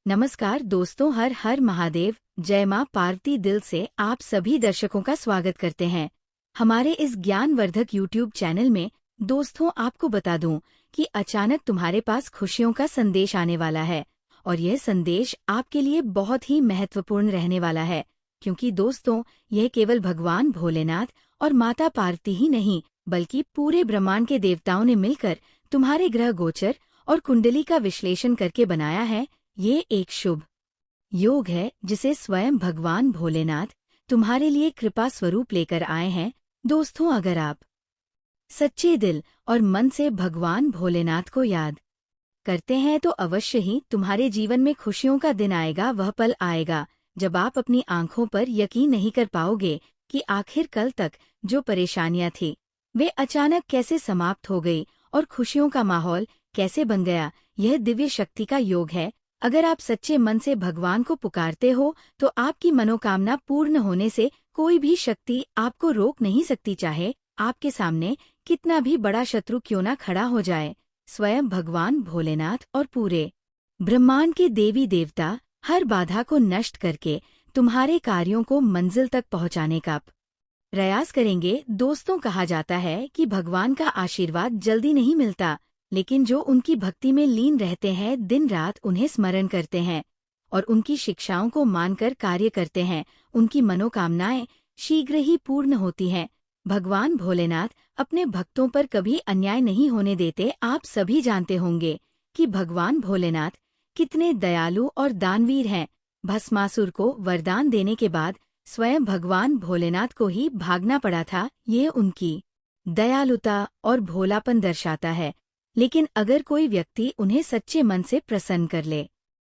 नमस्कार दोस्तों, हर हर महादेव। जय मां पार्वती। दिल से आप सभी दर्शकों का स्वागत करते हैं हमारे इस ज्ञानवर्धक यूट्यूब चैनल में। दोस्तों, आपको बता दूं कि अचानक तुम्हारे पास खुशियों का संदेश आने वाला है और यह संदेश आपके लिए बहुत ही महत्वपूर्ण रहने वाला है, क्योंकि दोस्तों यह केवल भगवान भोलेनाथ और माता पार्वती ही नहीं बल्कि पूरे ब्रह्मांड के देवताओं ने मिलकर तुम्हारे ग्रह गोचर और कुंडली का विश्लेषण करके बनाया है। ये एक शुभ योग है जिसे स्वयं भगवान भोलेनाथ तुम्हारे लिए कृपा स्वरूप लेकर आए हैं। दोस्तों, अगर आप सच्चे दिल और मन से भगवान भोलेनाथ को याद करते हैं तो अवश्य ही तुम्हारे जीवन में खुशियों का दिन आएगा। वह पल आएगा जब आप अपनी आंखों पर यकीन नहीं कर पाओगे कि आखिर कल तक जो परेशानियां थी वे अचानक कैसे समाप्त हो गई और खुशियों का माहौल कैसे बन गया। यह दिव्य शक्ति का योग है। अगर आप सच्चे मन से भगवान को पुकारते हो तो आपकी मनोकामना पूर्ण होने से कोई भी शक्ति आपको रोक नहीं सकती, चाहे आपके सामने कितना भी बड़ा शत्रु क्यों न खड़ा हो जाए। स्वयं भगवान भोलेनाथ और पूरे ब्रह्मांड के देवी देवता हर बाधा को नष्ट करके तुम्हारे कार्यों को मंजिल तक पहुंचाने का प्रयास करेंगे। दोस्तों, कहा जाता है कि भगवान का आशीर्वाद जल्दी नहीं मिलता, लेकिन जो उनकी भक्ति में लीन रहते हैं, दिन रात उन्हें स्मरण करते हैं और उनकी शिक्षाओं को मानकर कार्य करते हैं, उनकी मनोकामनाएं शीघ्र ही पूर्ण होती हैं। भगवान भोलेनाथ अपने भक्तों पर कभी अन्याय नहीं होने देते। आप सभी जानते होंगे कि भगवान भोलेनाथ कितने दयालु और दानवीर हैं। भस्मासुर को वरदान देने के बाद स्वयं भगवान भोलेनाथ को ही भागना पड़ा था। ये उनकी दयालुता और भोलापन दर्शाता है। लेकिन अगर कोई व्यक्ति उन्हें सच्चे मन से प्रसन्न कर ले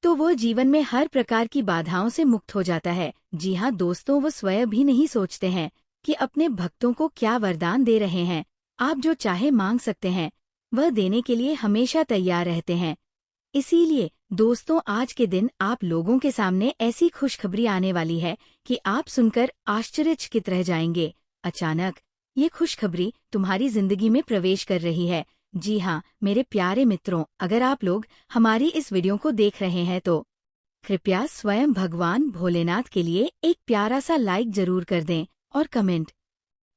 तो वो जीवन में हर प्रकार की बाधाओं से मुक्त हो जाता है। जी हाँ दोस्तों, वो स्वयं भी नहीं सोचते हैं कि अपने भक्तों को क्या वरदान दे रहे हैं। आप जो चाहे मांग सकते हैं, वह देने के लिए हमेशा तैयार रहते हैं। इसीलिए दोस्तों, आज के दिन आप लोगों के सामने ऐसी खुशखबरी आने वाली है कि आप सुनकर आश्चर्यचकित रह जाएंगे। अचानक ये खुशखबरी तुम्हारी जिंदगी में प्रवेश कर रही है। जी हाँ मेरे प्यारे मित्रों, अगर आप लोग हमारी इस वीडियो को देख रहे हैं तो कृपया स्वयं भगवान भोलेनाथ के लिए एक प्यारा सा लाइक जरूर कर दें और कमेंट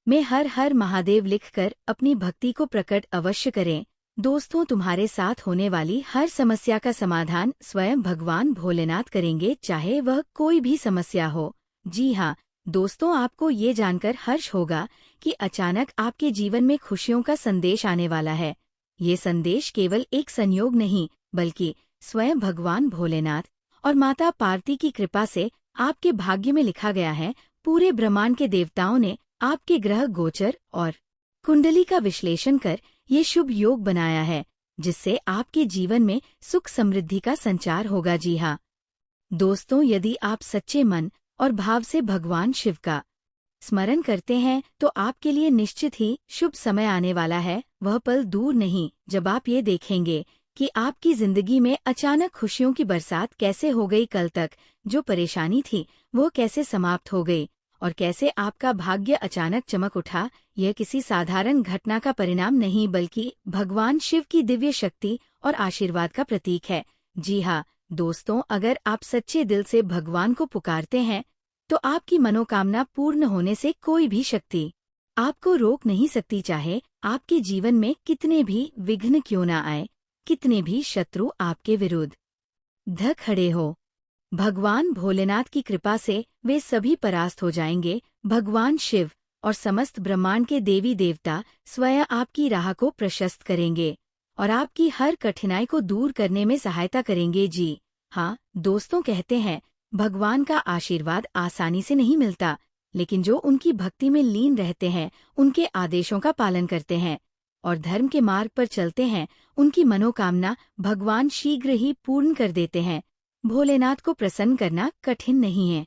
में हर हर महादेव लिखकर अपनी भक्ति को प्रकट अवश्य करें। दोस्तों, तुम्हारे साथ होने वाली हर समस्या का समाधान स्वयं भगवान भोलेनाथ करेंगे, चाहे वह कोई भी समस्या हो। जी हाँ दोस्तों, आपको ये जानकर हर्ष होगा कि अचानक आपके जीवन में खुशियों का संदेश आने वाला है। ये संदेश केवल एक संयोग नहीं बल्कि स्वयं भगवान भोलेनाथ और माता पार्वती की कृपा से आपके भाग्य में लिखा गया है। पूरे ब्रह्मांड के देवताओं ने आपके ग्रह गोचर और कुंडली का विश्लेषण कर ये शुभ योग बनाया है, जिससे आपके जीवन में सुख समृद्धि का संचार होगा। जी हाँ दोस्तों, यदि आप सच्चे मन और भाव से भगवान शिव का स्मरण करते हैं तो आपके लिए निश्चित ही शुभ समय आने वाला है। वह पल दूर नहीं जब आप ये देखेंगे कि आपकी जिंदगी में अचानक खुशियों की बरसात कैसे हो गई। कल तक जो परेशानी थी वो कैसे समाप्त हो गई और कैसे आपका भाग्य अचानक चमक उठा। यह किसी साधारण घटना का परिणाम नहीं बल्कि भगवान शिव की दिव्य शक्ति और आशीर्वाद का प्रतीक है। जी हाँ दोस्तों, अगर आप सच्चे दिल से भगवान को पुकारते हैं तो आपकी मनोकामना पूर्ण होने से कोई भी शक्ति आपको रोक नहीं सकती, चाहे आपके जीवन में कितने भी विघ्न क्यों न आए, कितने भी शत्रु आपके विरुद्ध ध खड़े हो। भगवान भोलेनाथ की कृपा से वे सभी परास्त हो जाएंगे। भगवान शिव और समस्त ब्रह्मांड के देवी देवता स्वयं आपकी राह को प्रशस्त करेंगे और आपकी हर कठिनाई को दूर करने में सहायता करेंगे। जी हाँ दोस्तों, कहते हैं भगवान का आशीर्वाद आसानी से नहीं मिलता, लेकिन जो उनकी भक्ति में लीन रहते हैं, उनके आदेशों का पालन करते हैं और धर्म के मार्ग पर चलते हैं, उनकी मनोकामना भगवान शीघ्र ही पूर्ण कर देते हैं। भोलेनाथ को प्रसन्न करना कठिन नहीं है,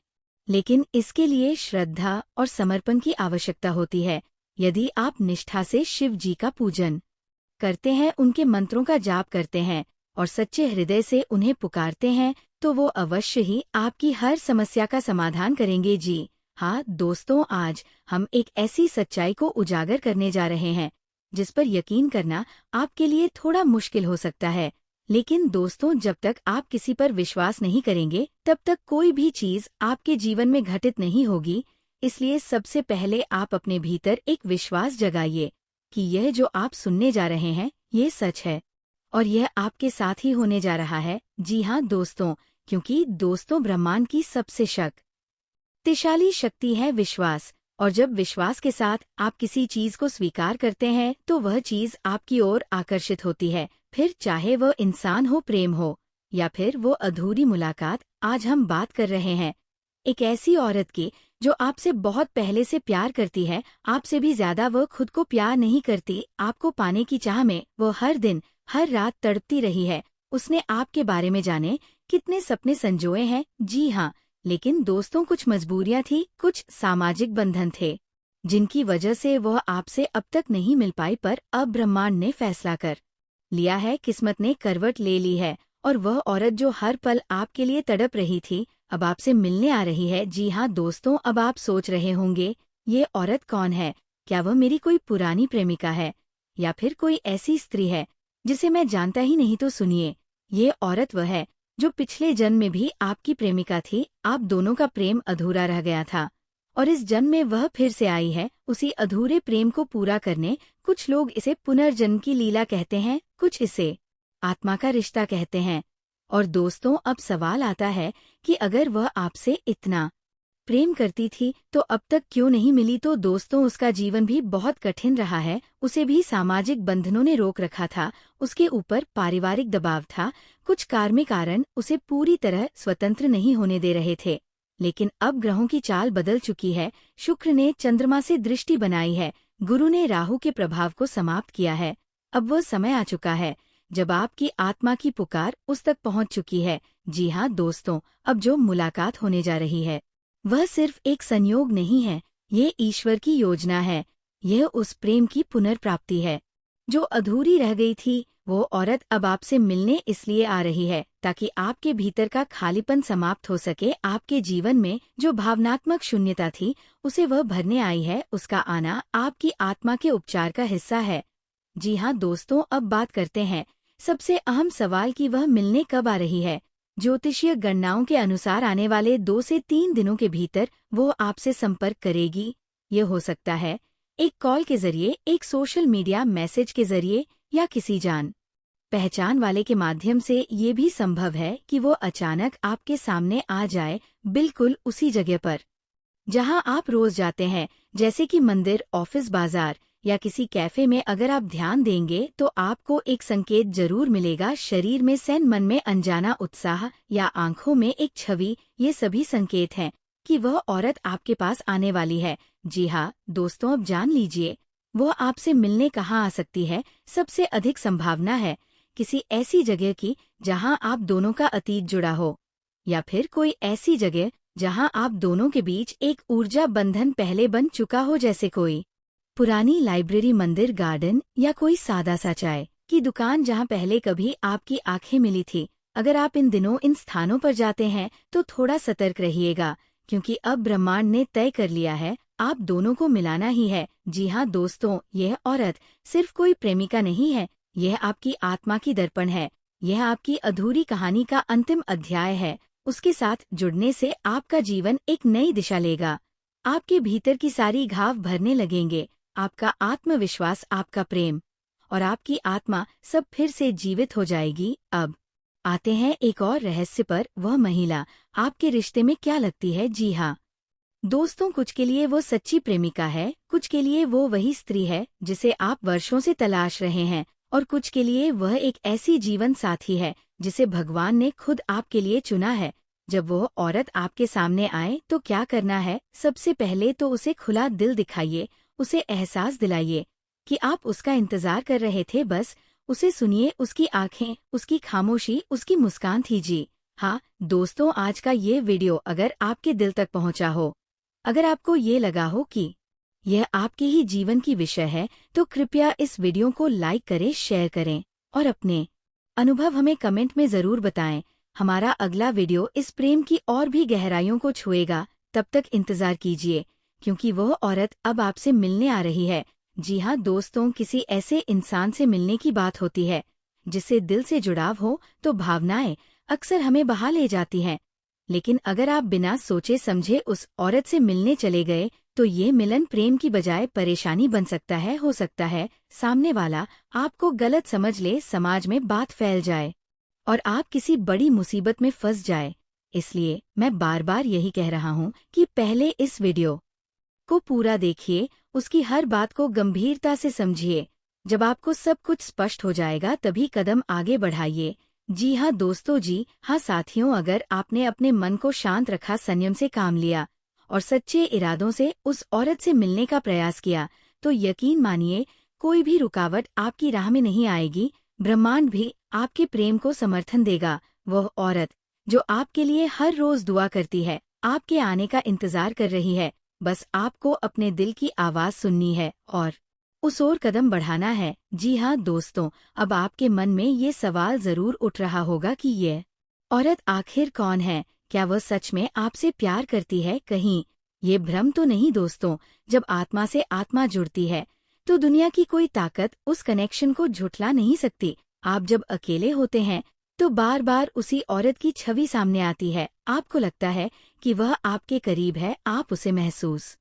लेकिन इसके लिए श्रद्धा और समर्पण की आवश्यकता होती है। यदि आप निष्ठा से शिव जी का पूजन करते हैं, उनके मंत्रों का जाप करते हैं और सच्चे हृदय से उन्हें पुकारते हैं तो वो अवश्य ही आपकी हर समस्या का समाधान करेंगे। जी हाँ दोस्तों, आज हम एक ऐसी सच्चाई को उजागर करने जा रहे हैं जिस पर यकीन करना आपके लिए थोड़ा मुश्किल हो सकता है, लेकिन दोस्तों, जब तक आप किसी पर विश्वास नहीं करेंगे तब तक कोई भी चीज आपके जीवन में घटित नहीं होगी। इसलिए सबसे पहले आप अपने भीतर एक विश्वास जगाइए कि यह जो आप सुनने जा रहे हैं ये सच है और यह आपके साथ ही होने जा रहा है। जी हाँ दोस्तों, क्योंकि दोस्तों, ब्रह्मांड की सबसे शक्तिशाली शक्ति है विश्वास। और जब विश्वास के साथ आप किसी चीज को स्वीकार करते हैं तो वह चीज आपकी ओर आकर्षित होती है, फिर चाहे वह इंसान हो, प्रेम हो या फिर वो अधूरी मुलाकात। आज हम बात कर रहे हैं एक ऐसी औरत की जो आपसे बहुत पहले से प्यार करती है, आपसे भी ज्यादा वह खुद को प्यार नहीं करती। आपको पाने की चाह में वो हर दिन हर रात तड़पती रही है। उसने आपके बारे में जाने कितने सपने संजोए हैं। जी हाँ, लेकिन दोस्तों, कुछ मजबूरियां थी, कुछ सामाजिक बंधन थे जिनकी वजह से वह आपसे अब तक नहीं मिल पाई। पर अब ब्रह्मांड ने फैसला कर लिया है, किस्मत ने करवट ले ली है और वह औरत जो हर पल आपके लिए तड़प रही थी अब आपसे मिलने आ रही है। जी हाँ दोस्तों, अब आप सोच रहे होंगे ये औरत कौन है? क्या वह मेरी कोई पुरानी प्रेमिका है या फिर कोई ऐसी स्त्री है जिसे मैं जानता ही नहीं? तो सुनिए, ये औरत वह है जो पिछले जन्म में भी आपकी प्रेमिका थी। आप दोनों का प्रेम अधूरा रह गया था और इस जन्म में वह फिर से आई है उसी अधूरे प्रेम को पूरा करने। कुछ लोग इसे पुनर्जन्म की लीला कहते हैं, कुछ इसे आत्मा का रिश्ता कहते हैं। और दोस्तों, अब सवाल आता है कि अगर वह आपसे इतना प्रेम करती थी तो अब तक क्यों नहीं मिली? तो दोस्तों, उसका जीवन भी बहुत कठिन रहा है। उसे भी सामाजिक बंधनों ने रोक रखा था, उसके ऊपर पारिवारिक दबाव था, कुछ कार्मिक कारण उसे पूरी तरह स्वतंत्र नहीं होने दे रहे थे। लेकिन अब ग्रहों की चाल बदल चुकी है। शुक्र ने चंद्रमा से दृष्टि बनाई है, गुरु ने राहु के प्रभाव को समाप्त किया है। अब वह समय आ चुका है जब आपकी आत्मा की पुकार उस तक पहुंच चुकी है। जी हाँ दोस्तों, अब जो मुलाकात होने जा रही है वह सिर्फ एक संयोग नहीं है, ये ईश्वर की योजना है। यह उस प्रेम की पुनर्प्राप्ति है जो अधूरी रह गई थी। वो औरत अब आपसे मिलने इसलिए आ रही है ताकि आपके भीतर का खालीपन समाप्त हो सके। आपके जीवन में जो भावनात्मक शून्यता थी उसे वह भरने आई है। उसका आना आपकी आत्मा के उपचार का हिस्सा है। जी हाँ दोस्तों, अब बात करते हैं सबसे अहम सवाल कि वह मिलने कब आ रही है। ज्योतिषीय गणनाओं के अनुसार आने वाले 2 से 3 दिनों के भीतर वो आपसे संपर्क करेगी। ये हो सकता है एक कॉल के जरिए, एक सोशल मीडिया मैसेज के जरिए या किसी जान पहचान वाले के माध्यम से। ये भी संभव है कि वो अचानक आपके सामने आ जाए, बिल्कुल उसी जगह पर जहां आप रोज जाते हैं, जैसे कि मंदिर, ऑफिस, बाजार या किसी कैफे में। अगर आप ध्यान देंगे तो आपको एक संकेत जरूर मिलेगा, शरीर में सैन, मन में अनजाना उत्साह या आंखों में एक छवि। ये सभी संकेत हैं कि वह औरत आपके पास आने वाली है। जी हाँ दोस्तों, अब जान लीजिए वह आपसे मिलने कहाँ आ सकती है। सबसे अधिक संभावना है किसी ऐसी जगह की जहां आप दोनों का अतीत जुड़ा हो, या फिर कोई ऐसी जगह जहां आप दोनों के बीच एक ऊर्जा बंधन पहले बन चुका हो, जैसे कोई पुरानी लाइब्रेरी, मंदिर, गार्डन या कोई सादा सा चाय की दुकान जहां पहले कभी आपकी आंखें मिली थी। अगर आप इन दिनों इन स्थानों पर जाते हैं तो थोड़ा सतर्क रहिएगा, क्योंकि अब ब्रह्मांड ने तय कर लिया है आप दोनों को मिलाना ही है। जी हाँ दोस्तों, यह औरत सिर्फ कोई प्रेमिका नहीं है, यह आपकी आत्मा की दर्पण है। यह आपकी अधूरी कहानी का अंतिम अध्याय है। उसके साथ जुड़ने से आपका जीवन एक नई दिशा लेगा, आपके भीतर की सारी घाव भरने लगेंगे। आपका आत्मविश्वास, आपका प्रेम और आपकी आत्मा सब फिर से जीवित हो जाएगी। अब आते हैं एक और रहस्य पर, वह महिला आपके रिश्ते में क्या लगती है। जी हाँ दोस्तों, कुछ के लिए वो सच्ची प्रेमिका है, कुछ के लिए वो वही स्त्री है जिसे आप वर्षों से तलाश रहे हैं, और कुछ के लिए वह एक ऐसी जीवन साथी है जिसे भगवान ने खुद आपके लिए चुना है। जब वो औरत आपके सामने आए तो क्या करना है? सबसे पहले तो उसे खुला दिल दिखाइए, उसे एहसास दिलाइए कि आप उसका इंतजार कर रहे थे। बस उसे सुनिए, उसकी आंखें, उसकी खामोशी, उसकी मुस्कान थी। जी हाँ दोस्तों, आज का ये वीडियो अगर आपके दिल तक पहुंचा हो, अगर आपको ये लगा हो कि यह आपके ही जीवन की विषय है, तो कृपया इस वीडियो को लाइक करें, शेयर करें और अपने अनुभव हमें कमेंट में जरूर बताएं। हमारा अगला वीडियो इस प्रेम की और भी गहराइयों को छुएगा। तब तक इंतजार कीजिए, क्योंकि वह औरत अब आपसे मिलने आ रही है। जी हाँ दोस्तों, किसी ऐसे इंसान से मिलने की बात होती है जिससे दिल से जुड़ाव हो तो भावनाएं अक्सर हमें बहा ले जाती हैं। लेकिन अगर आप बिना सोचे समझे उस औरत से मिलने चले गए तो ये मिलन प्रेम की बजाय परेशानी बन सकता है। हो सकता है सामने वाला आपको गलत समझ ले, समाज में बात फैल जाए और आप किसी बड़ी मुसीबत में फंस जाए। इसलिए मैं बार बार यही कह रहा हूँ कि पहले इस वीडियो को पूरा देखिए, उसकी हर बात को गंभीरता से समझिए। जब आपको सब कुछ स्पष्ट हो जाएगा तभी कदम आगे बढ़ाइए। जी हाँ दोस्तों, जी हाँ साथियों, अगर आपने अपने मन को शांत रखा, संयम से काम लिया और सच्चे इरादों से उस औरत से मिलने का प्रयास किया तो यकीन मानिए कोई भी रुकावट आपकी राह में नहीं आएगी। ब्रह्मांड भी आपके प्रेम को समर्थन देगा। वह औरत जो आपके लिए हर रोज दुआ करती है, आपके आने का इंतजार कर रही है, बस आपको अपने दिल की आवाज सुननी है और उस ओर कदम बढ़ाना है। जी हाँ दोस्तों, अब आपके मन में ये सवाल जरूर उठ रहा होगा कि ये औरत आखिर कौन है? क्या वह सच में आपसे प्यार करती है? कहीं ये भ्रम तो नहीं दोस्तों। जब आत्मा से आत्मा जुड़ती है तो दुनिया की कोई ताकत उस कनेक्शन को झुठला नहीं सकती। आप जब अकेले होते हैं तो बार बार उसी औरत की छवि सामने आती है। आपको लगता है कि वह आपके करीब है, आप उसे महसूस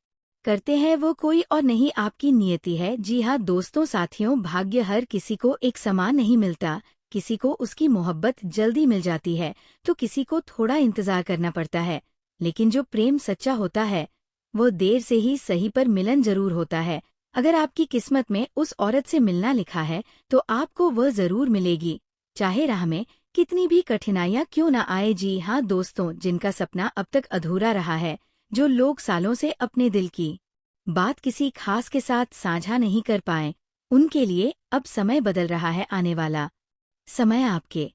करते हैं, वो कोई और नहीं आपकी नियति है। जी हाँ दोस्तों साथियों, भाग्य हर किसी को एक समान नहीं मिलता। किसी को उसकी मोहब्बत जल्दी मिल जाती है तो किसी को थोड़ा इंतजार करना पड़ता है। लेकिन जो प्रेम सच्चा होता है वो देर से ही सही पर मिलन जरूर होता है। अगर आपकी किस्मत में उस औरत से मिलना लिखा है तो आपको वह जरूर मिलेगी, चाहे राह में कितनी भी कठिनाइयां क्यों न आए। जी हाँ दोस्तों, जिनका सपना अब तक अधूरा रहा है, जो लोग सालों से अपने दिल की बात किसी खास के साथ साझा नहीं कर पाए, उनके लिए अब समय बदल रहा है। आने वाला समय आपके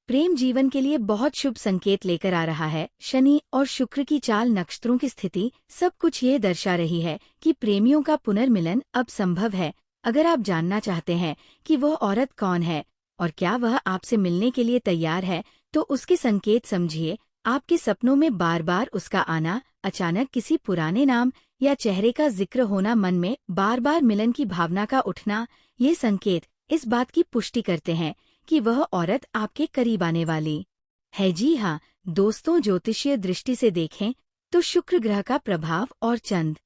प्रेम जीवन के लिए बहुत शुभ संकेत लेकर आ रहा है। शनि और शुक्र की चाल, नक्षत्रों की स्थिति, सब कुछ ये दर्शा रही है कि प्रेमियों का पुनर्मिलन अब संभव है। अगर आप जानना चाहते हैं कि वह औरत कौन है और क्या वह आपसे मिलने के लिए तैयार है तो उसके संकेत समझिए। आपके सपनों में बार बार उसका आना, अचानक किसी पुराने नाम या चेहरे का जिक्र होना, मन में बार बार मिलन की भावना का उठना, ये संकेत इस बात की पुष्टि करते हैं कि वह औरत आपके करीब आने वाली है। जी हाँ दोस्तों, ज्योतिषीय दृष्टि से देखें तो शुक्र ग्रह का प्रभाव और चंद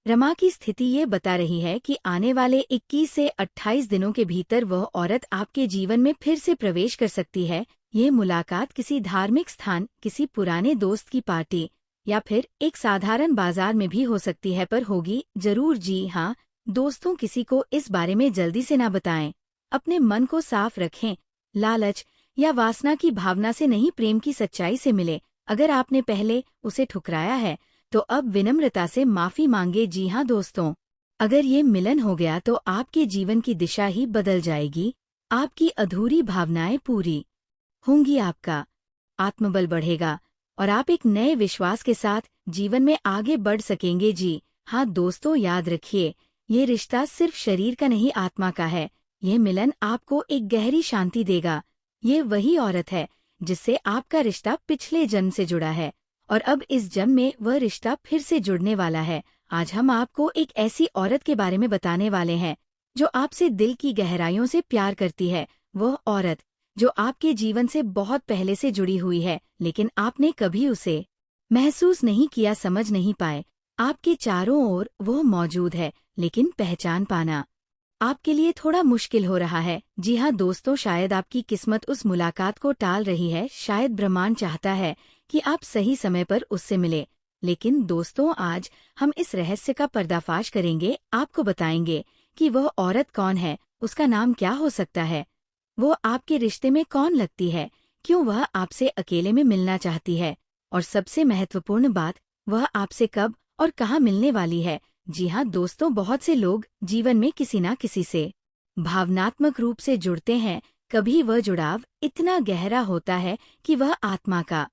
रमा की स्थिति ये बता रही है कि आने वाले 21 से 28 दिनों के भीतर वह औरत आपके जीवन में फिर से प्रवेश कर सकती है। ये मुलाकात किसी धार्मिक स्थान, किसी पुराने दोस्त की पार्टी या फिर एक साधारण बाजार में भी हो सकती है, पर होगी जरूर। जी हाँ दोस्तों, किसी को इस बारे में जल्दी से ना बताएं। अपने मन को साफ रखें, लालच या वासना की भावना से नहीं, प्रेम की सच्चाई से मिले। अगर आपने पहले उसे ठुकराया है तो अब विनम्रता से माफी मांगे। जी हाँ दोस्तों, अगर ये मिलन हो गया तो आपके जीवन की दिशा ही बदल जाएगी। आपकी अधूरी भावनाएं पूरी होंगी, आपका आत्मबल बढ़ेगा और आप एक नए विश्वास के साथ जीवन में आगे बढ़ सकेंगे। जी हाँ दोस्तों, याद रखिए, ये रिश्ता सिर्फ शरीर का नहीं, आत्मा का है। यह मिलन आपको एक गहरी शांति देगा। ये वही औरत है जिससे आपका रिश्ता पिछले जन्म से जुड़ा है और अब इस जन्म में वह रिश्ता फिर से जुड़ने वाला है। आज हम आपको एक ऐसी औरत के बारे में बताने वाले हैं जो आपसे दिल की गहराइयों से प्यार करती है। वह औरत जो आपके जीवन से बहुत पहले से जुड़ी हुई है, लेकिन आपने कभी उसे महसूस नहीं किया, समझ नहीं पाए। आपके चारों ओर वह मौजूद है, लेकिन पहचान पाना आपके लिए थोड़ा मुश्किल हो रहा है। जी हाँ दोस्तों, शायद आपकी किस्मत उस मुलाकात को टाल रही है, शायद ब्रह्मांड चाहता है कि आप सही समय पर उससे मिले। लेकिन दोस्तों, आज हम इस रहस्य का पर्दाफाश करेंगे, आपको बताएंगे कि वह औरत कौन है, उसका नाम क्या हो सकता है, वो आपके रिश्ते में कौन लगती है, क्यों वह आपसे अकेले में मिलना चाहती है और सबसे महत्वपूर्ण बात, वह आपसे कब और कहाँ मिलने वाली है। जी हाँ दोस्तों, बहुत से लोग जीवन में किसी न किसी से भावनात्मक रूप से जुड़ते हैं। कभी वह जुड़ाव इतना गहरा होता है कि वह आत्मा का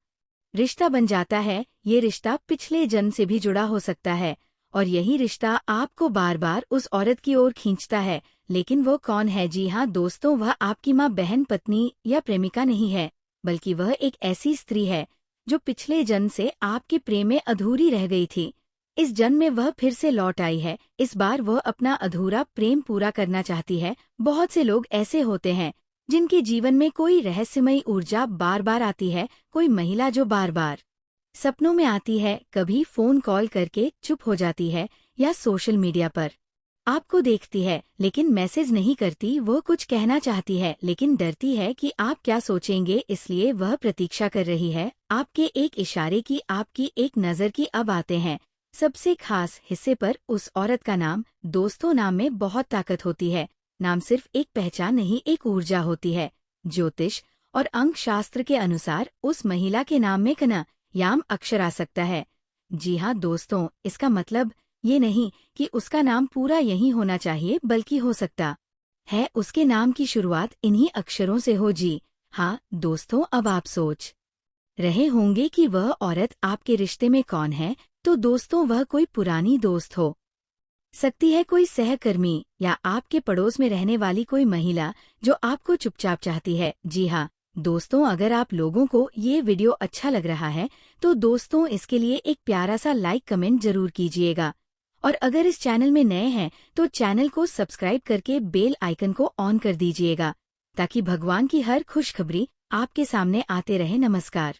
रिश्ता बन जाता है। ये रिश्ता पिछले जन्म से भी जुड़ा हो सकता है और यही रिश्ता आपको बार बार उस औरत की ओर खींचता है। लेकिन वो कौन है? जी हाँ दोस्तों, वह आपकी माँ, बहन, पत्नी या प्रेमिका नहीं है, बल्कि वह एक ऐसी स्त्री है जो पिछले जन्म से आपके प्रेम में अधूरी रह गई थी। इस जन्म में वह फिर से लौट आई है। इस बार वह अपना अधूरा प्रेम पूरा करना चाहती है। बहुत से लोग ऐसे होते हैं जिनके जीवन में कोई रहस्यमयी ऊर्जा बार बार आती है, कोई महिला जो बार बार सपनों में आती है, कभी फोन कॉल करके चुप हो जाती है या सोशल मीडिया पर आपको देखती है लेकिन मैसेज नहीं करती। वो कुछ कहना चाहती है लेकिन डरती है कि आप क्या सोचेंगे, इसलिए वह प्रतीक्षा कर रही है आपके एक इशारे की, आपकी एक नज़र की। अब आते हैं सबसे खास हिस्से पर। उस औरत का नाम। दोस्तों, नाम में बहुत ताकत होती है। नाम सिर्फ एक पहचान नहीं, एक ऊर्जा होती है। ज्योतिष और अंक शास्त्र के अनुसार उस महिला के नाम में कना याम अक्षर आ सकता है। जी हाँ दोस्तों, इसका मतलब ये नहीं कि उसका नाम पूरा यही होना चाहिए, बल्कि हो सकता है उसके नाम की शुरुआत इन्हीं अक्षरों से हो। जी हाँ दोस्तों, अब आप सोच रहे होंगे कि वह औरत आपके रिश्ते में कौन है। तो दोस्तों, वह कोई पुरानी दोस्त हो सकती है, कोई सहकर्मी, या आपके पड़ोस में रहने वाली कोई महिला जो आपको चुपचाप चाहती है। जी हाँ दोस्तों, अगर आप लोगों को ये वीडियो अच्छा लग रहा है तो दोस्तों इसके लिए एक प्यारा सा लाइक कमेंट जरूर कीजिएगा। और अगर इस चैनल में नए हैं तो चैनल को सब्सक्राइब करके बेल आइकन को ऑन कर दीजिएगा, ताकि भगवान की हर खुशखबरी आपके सामने आते रहे। नमस्कार।